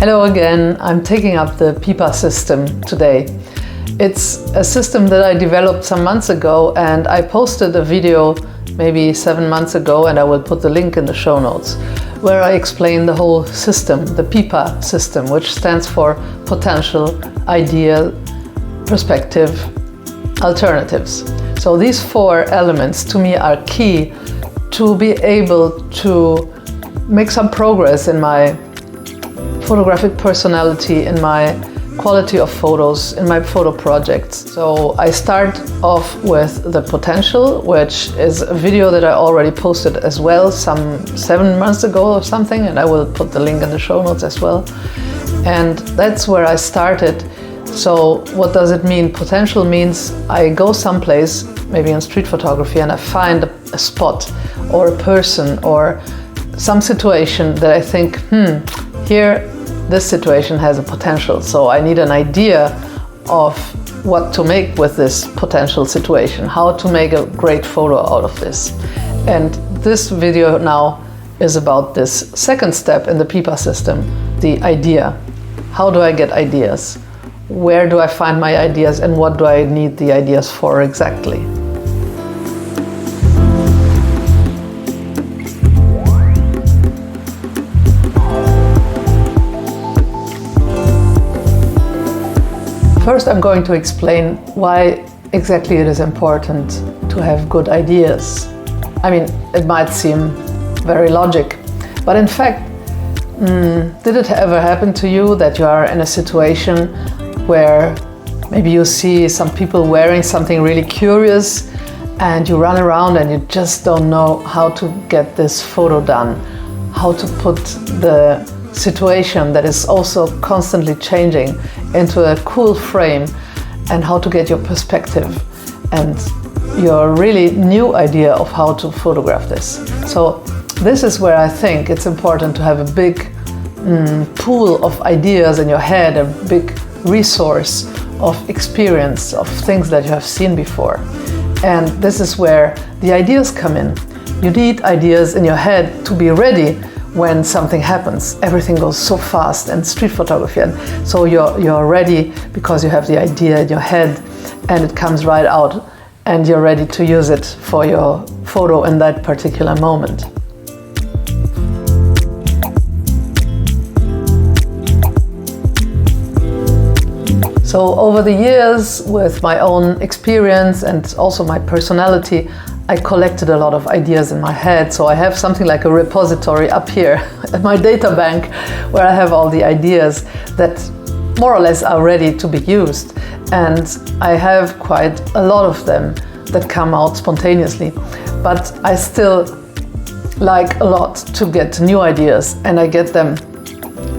Hello again, I'm taking up the PIPA system today. It's a system that I developed some months ago, and I posted a video maybe 7 months ago, and I will put the link in the show notes, where I explain the whole system, the PIPA system, which stands for Potential, Idea, Perspective, Alternatives. So these 4 elements to me are key to be able to make some progress in my photographic personality, in my quality of photos, in my photo projects. So I start off with the potential, which is a video that I already posted as well some 7 months ago or something, and I will put the link in the show notes as well. And that's where I started. So what does it mean? Potential means I go someplace, maybe in street photography, and I find a spot or a person or some situation that I think, here this situation has a potential. So I need an idea of what to make with this potential situation, how to make a great photo out of this. And this video now is about this second step in the PIPA system, the idea. How do I get ideas? Where do I find my ideas, and what do I need the ideas for exactly? First, I'm going to explain why exactly it is important to have good ideas. I mean, it might seem very logic, but in fact, did it ever happen to you that you are in a situation where maybe you see some people wearing something really curious and you run around and you just don't know how to get this photo done, how to put the situation that is also constantly changing into a cool frame, and how to get your perspective and your really new idea of how to photograph this. So this is where I think it's important to have a big pool of ideas in your head, a big resource of experience, of things that you have seen before. And this is where the ideas come in. You need ideas in your head to be ready when something happens. Everything goes so fast in street photography, and so you're ready because you have the idea in your head and it comes right out and you're ready to use it for your photo in that particular moment. So over the years, with my own experience and also my personality, I collected a lot of ideas in my head. So I have something like a repository up here at my data bank, where I have all the ideas that more or less are ready to be used. And I have quite a lot of them that come out spontaneously. But I still like a lot to get new ideas, and I get them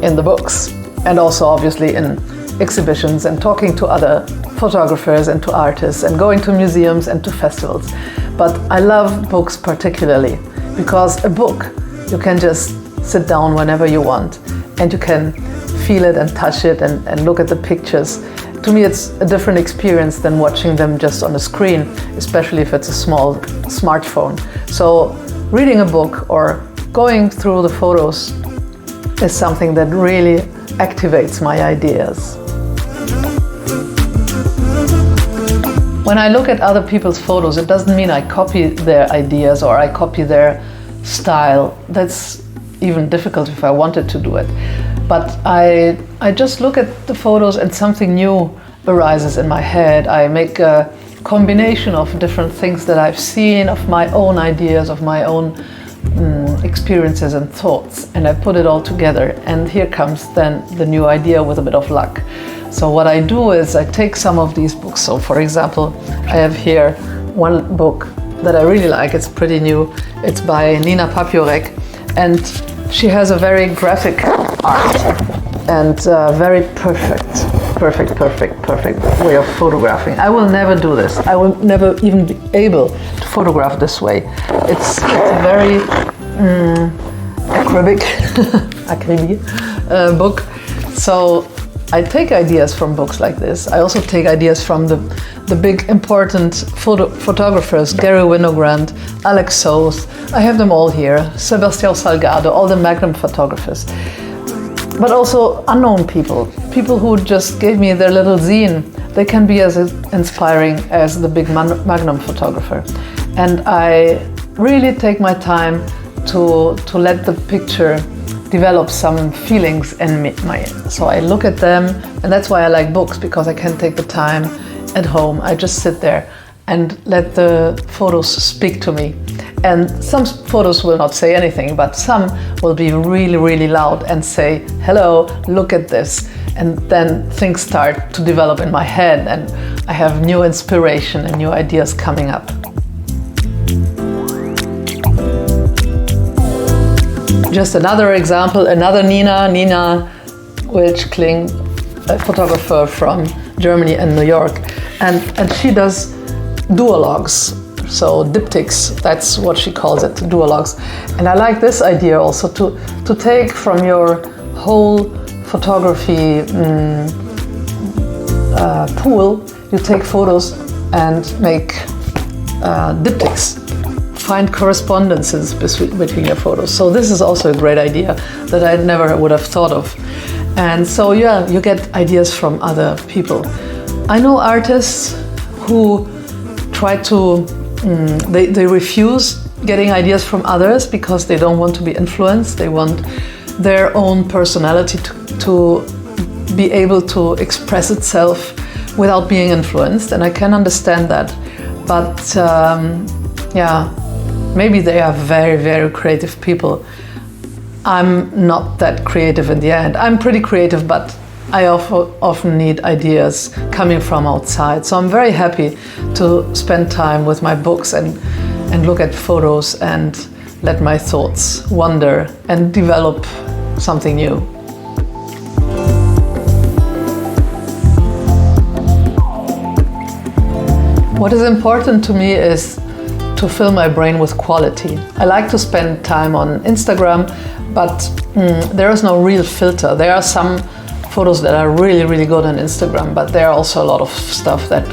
in the books, and also obviously in exhibitions and talking to other photographers and to artists and going to museums and to festivals. But I love books particularly because a book, you can just sit down whenever you want and you can feel it and touch it and look at the pictures. To me, it's a different experience than watching them just on a screen, especially if it's a small smartphone. So reading a book or going through the photos is something that really activates my ideas. When I look at other people's photos, it doesn't mean I copy their ideas or I copy their style. That's even difficult if I wanted to do it. But I just look at the photos and something new arises in my head. I make a combination of different things that I've seen, of my own ideas, of my own experiences and thoughts, and I put it all together, and here comes then the new idea with a bit of luck. So what I do is I take some of these books. So for example, I have here one book that I really like. It's pretty new. It's by Nina Papjorek, and she has a very graphic art and very perfect way of photographing. I will never do this. I will never even be able to photograph this way. It's a very acrylic book. So I take ideas from books like this. I also take ideas from the big important photographers, Gary Winogrand, Alex Soth. I have them all here, Sebastião Salgado, all the Magnum photographers. but also unknown people, people who just gave me their little zine. They can be as inspiring as the big Magnum photographer. And I really take my time to let the picture develop some feelings in me. So I look at them, and that's why I like books, because I can take the time at home. I just sit there and let the photos speak to me. And some photos will not say anything, but some will be really, really loud and say, hello, look at this. And then things start to develop in my head, and I have new inspiration and new ideas coming up. Just another example, another Nina Wilch-Kling, a photographer from Germany and New York. And she does duologues, so diptychs, that's what she calls it, duologues. And I like this idea also, to take from your whole photography pool, you take photos and make diptychs. Find correspondences between your photos. So this is also a great idea that I never would have thought of. And so yeah, you get ideas from other people. I know artists who try to, they refuse getting ideas from others because they don't want to be influenced. They want their own personality to be able to express itself without being influenced. And I can understand that. But yeah, maybe they are very, very creative people. I'm not that creative in the end. I'm pretty creative, but I often need ideas coming from outside. So I'm very happy to spend time with my books and look at photos and let my thoughts wander and develop something new. What is important to me is to fill my brain with quality. I like to spend time on Instagram, but there is no real filter. There are some photos that are really, really good on Instagram, but there are also a lot of stuff that,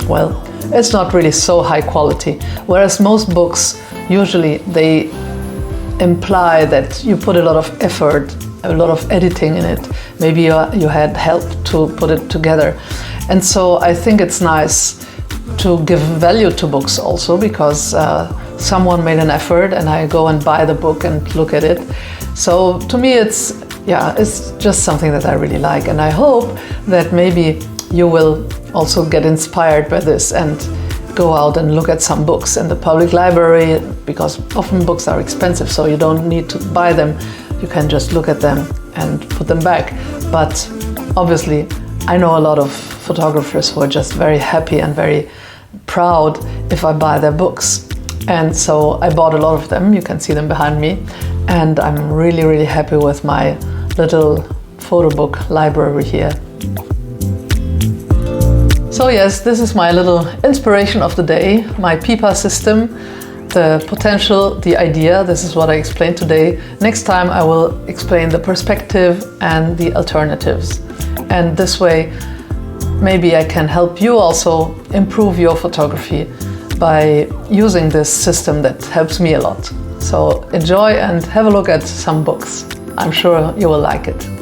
well, it's not really so high quality. Whereas most books, usually they imply that you put a lot of effort, a lot of editing in it. Maybe you had help to put it together. And so I think it's nice to give value to books also, because someone made an effort and I go and buy the book and look at it. So to me it's just something that I really like, and I hope that maybe you will also get inspired by this and go out and look at some books in the public library, because often books are expensive, so you don't need to buy them. You can just look at them and put them back. But obviously I know a lot of photographers who are just very happy and very proud if I buy their books. And so I bought a lot of them. You can see them behind me. And I'm really, really happy with my little photo book library here. So yes, this is my little inspiration of the day, my PIPA system, the potential, the idea. This is what I explained today. Next time I will explain the perspective and the alternatives. And this way, maybe I can help you also improve your photography by using this system that helps me a lot. So enjoy and have a look at some books. I'm sure you will like it.